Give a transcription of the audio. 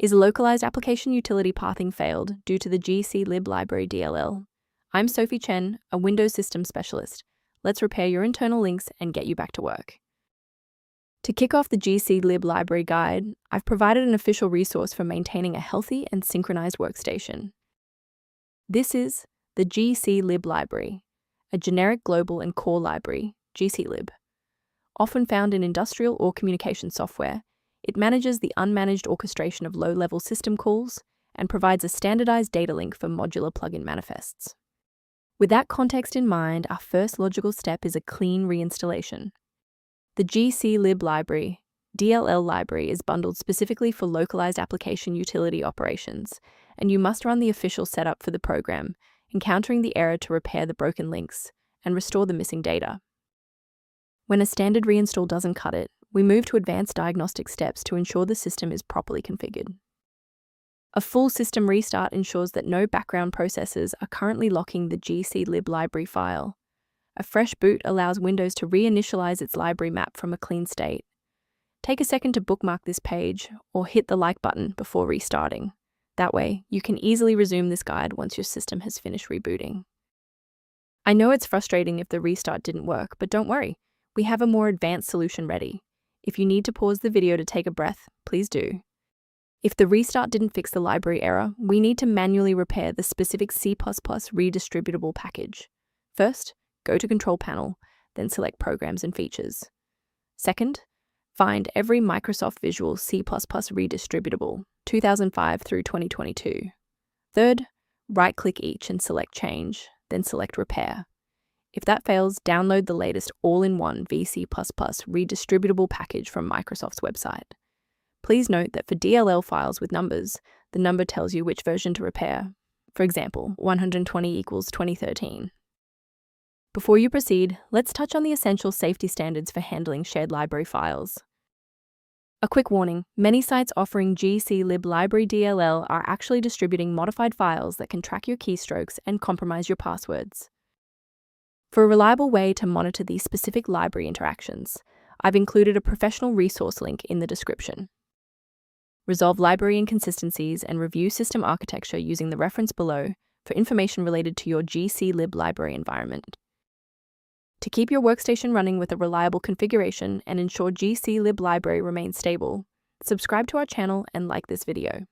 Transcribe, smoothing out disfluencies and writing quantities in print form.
Is localized application utility pathing failed due to the Gclib library DLL? I'm Sophie Chen, a Windows Systems Specialist. Let's repair your internal links and get you back to work. To kick off the Gclib library guide, I've provided an official resource for maintaining a healthy and synchronized workstation. This is the Gclib library, a generic global and core library, Gclib. Often found in industrial or communication software, it manages the unmanaged orchestration of low-level system calls and provides a standardized data link for modular plugin manifests. With that context in mind, our first logical step is a clean reinstallation. The Gclib library DLL library is bundled specifically for localized application utility operations, and you must run the official setup for the program, encountering the error to repair the broken links and restore the missing data. When a standard reinstall doesn't cut it, we move to advanced diagnostic steps to ensure the system is properly configured. A full system restart ensures that no background processes are currently locking the Gclib library file. A fresh boot allows Windows to reinitialize its library map from a clean state. Take a second to bookmark this page or hit the like button before restarting. That way, you can easily resume this guide once your system has finished rebooting. I know it's frustrating if the restart didn't work, but don't worry. We have a more advanced solution ready. If you need to pause the video to take a breath, please do. If the restart didn't fix the library error, we need to manually repair the specific C++ redistributable package. First, go to Control Panel, then select Programs and Features. Second, find every Microsoft Visual C++ redistributable, 2005 through 2022. Third, right-click each and select Change, then select Repair. If that fails, download the latest all-in-one VC++ redistributable package from Microsoft's website. Please note that for DLL files with numbers, the number tells you which version to repair. For example, 120 equals 2013. Before you proceed, let's touch on the essential safety standards for handling shared library files. A quick warning, many sites offering Gclib library DLL are actually distributing modified files that can track your keystrokes and compromise your passwords. For a reliable way to monitor these specific library interactions, I've included a professional resource link in the description. Resolve library inconsistencies and review system architecture using the reference below for information related to your Gclib library environment. To keep your workstation running with a reliable configuration and ensure Gclib library remains stable, subscribe to our channel and like this video.